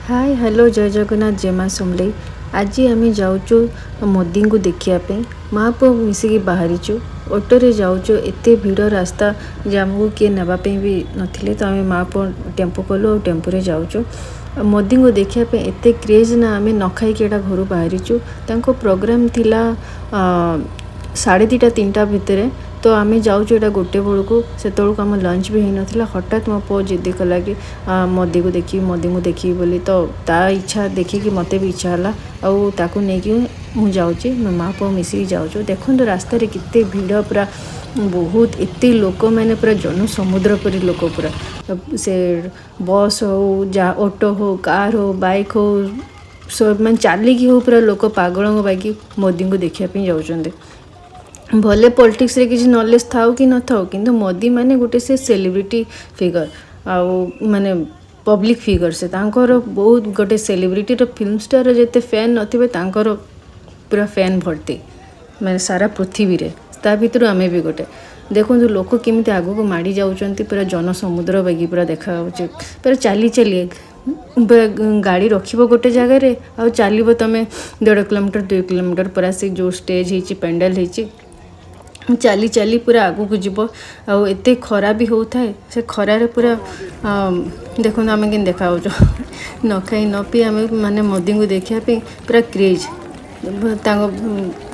Hi hello जय जगन्नाथ जय माँ समलेई। आज आम जाऊँ मोदी को देखापी माँ पुआ मिसिकी बाहरीचु ऑटोरे जाऊँ एत भिड़ रास्ता जे आमको किए नापी भी नथिले तो आम माँ पुआ टेम्पो कलु और टेम्पोरे जाऊँ मोदी को देखापी एत क्रेज ना आम न खाई घर बाहरीचु। प्रोग्राम थिला 2:30 3टा भितर तो आम जाऊँ यहाँ गोटे बेलू से आम लंच भी होई नथिला। हठात मो पु जिद्दी कला कि मोदी को देखी बोली तो ता इच्छा देखिकी मते भी इच्छा है आउ ताकू नहीं मु जाऊँगी मो माँ पुआ मिसिकी जाऊँ। देखो रास्ता केते भिड़ पूरा बहुत एत लोक मैंने पूरा जन समुद्र परी लोक पूरा से बस हो जा ऑटो हो कार हो बाइक हो सब मैं चलिकी हो पूरा लोक पागलों बाकी मोदी को देखापी जाऊँ। भले पॉलिटिक्स रे किसी नॉलेज थाउ कि न थाउ किंतु मोदी माने गोटे से सेलिब्रिटी फिगर आउ माने पब्लिक फिगर से तांकर बहुत गोटे सेलिब्रिटी रो फिल्म स्टार जेते फैन नथिबे तांकर पूरा फैन भर्ती माने सारा पृथ्वी रे ता भितर आमे भी गोटे देखो लोक केमिति आगो को माड़ी जाउचंती पूरा जन समुद्र बागी पूरा देखा होचे पूरा चली चली गाड़ी रखिबो गोटे जगह रे आ चलिबो तमे 1.5 किलोमीटर 2 किलोमीटर पूरा से जो स्टेज हेची पेंडल हेची चली चली पूरा आगू को जीव आत खरा भी होता है से खरारे पूरा देखो आम कि देखा न खाई न पी आम माने मोदी को देखापी पूरा क्रेज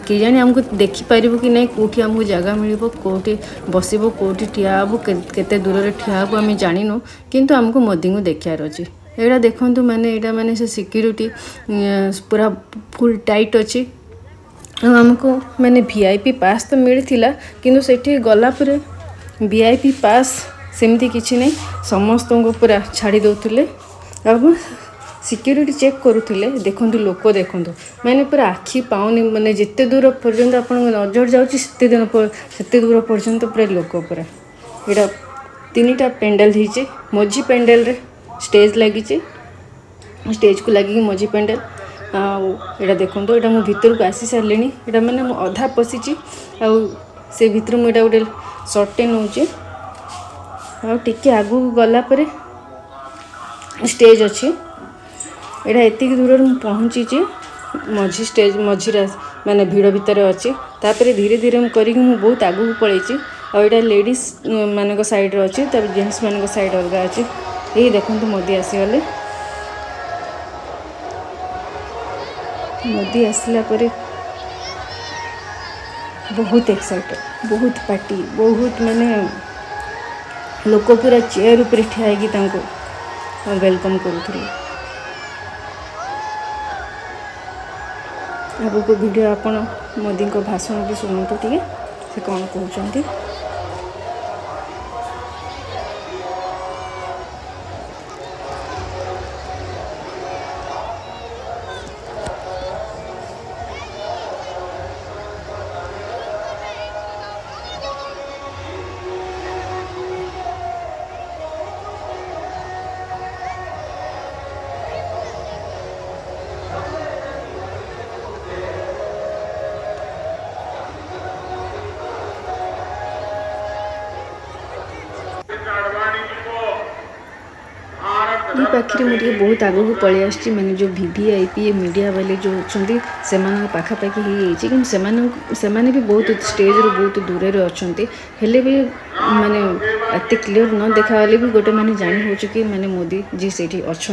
के जानी आमको देखिपार कि नहीं कौटी आमको जगह मिल कौटी बसब कौटी ठिया हब केते दूर रे ठिया हब आम जानिनु किंतु आमको मोदी को देखार अच्छी एटा देखु माने एटा माने से सिक्यूरीटी पूरा फुल टाइट अच्छी आमको मैंने वीआईपी पास तो मिलता किंतु सेठी गला पर वीआईपी पास सेमती किसी नहीं समस्त को पूरा छाड़ी दौले अब सिक्यूरीटी चेक करुले देखु लोक देखु मैंने पूरा आखि पाऊनी मैंने जिते दूर पर्यंत आप नजर जाते दूर पर्यंत पूरा लोक पूरा यहाँ 3टा पेंडल होती मझी पेंडल रे स्टेज लगी स्टेज को लगी मझी पेंडल आड़ा देखो यहाँ मो भीतर को आसी सारे यहाँ मैंने अधा पशिची से भीतर मुझे गोटे सर्टे नौचे आगे आगू गलापर स्टेज अच्छी यहाँ एति दूर पहुँची मझी स्टेज मझी माने भिड़ भितर अच्छी तापर धीरे धीरे करी बहुत आगू को पलैची आईटा लेडीज मान साइड अच्छी जेन्ट्स मान साइड अलग अच्छी यही देखो मोदी आसीगले मोदी आसला परे बहुत एक्साइटेड बहुत पार्टी बहुत माने लोक पूरा चेयर ऊपर ठिया वेलकम करुले। आगो वीडियो आपण मोदी को भाषण भी शुणु टे से कौन कहते ये पाखे मुझे बहुत आगू को पलि आसी मैंने जो वीवीआईपी मीडिया वाले जो अच्छा से पाखापाखि हो भी बहुत स्टेज रू बहुत दूर अच्छा हेले भी माने एत क्लीयर न देखा भी गोटे मैंने जानी हो कि मैंने मोदी जी से अच्छा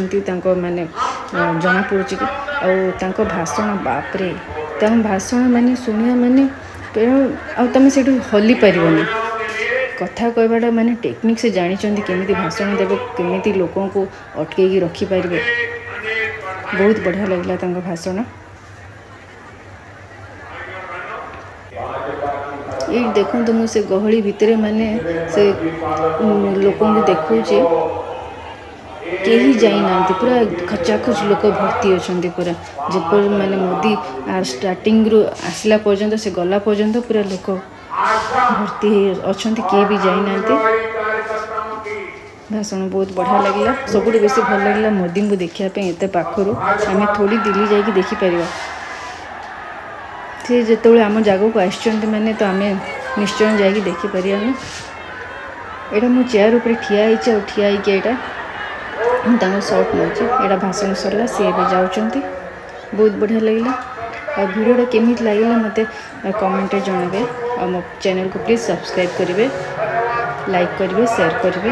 माने जना पड़ू कि भाषण बापरे भाषण माने शुणिया माने तुम से हली पारनी कथा कहवाटा माने टेक्निक से जानी केमी भाषण देवे केमी लोकों को अटकई रखिपारे बहुत बढ़िया लगला भाषण। ये देखो मुझे गहली भितर माने से लोकों को देखुचे कहीं जाइना पूरा खचाखच लोक भर्ती अच्छा पूरा जपर माने मोदी स्टार्टिंग रू आसला पर्यंत से गला पर्यंत पूरा लोक भर्ती अच्छा किए भी जाइना भाषण बहुत बढ़िया लगला सब बेसी भल लगला मोदी को देखापी एत पाखर आम थोड़ी दिल्ली जाकि देखिपर सी जो आम जगह को आसते मैंने तो आम निश्चय जा देखिपर ना यहाँ मो चेयर उपर ठिया ठिया सर्ट नौचे यहाँ भाषण सरला सी भी जाऊँच बहुत बढ़िया लगे और वीडियोटा केमी लगे मत कमेंट जनइबे और मो चैनल को प्लीज़ सब्सक्राइब करेंगे लाइक करेंगे शेयर करेंगे।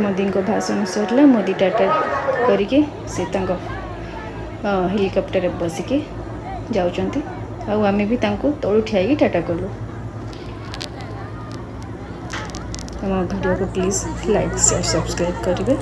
मोदी को भाषण सरला मोदी टाटा करके से हेलिकॉप्टर बसिके जाऊँच आम भी तलू ठिया टाटा कलु। हम वीडियो को प्लीज़ लाइक शेयर सब्सक्राइब करेंगे।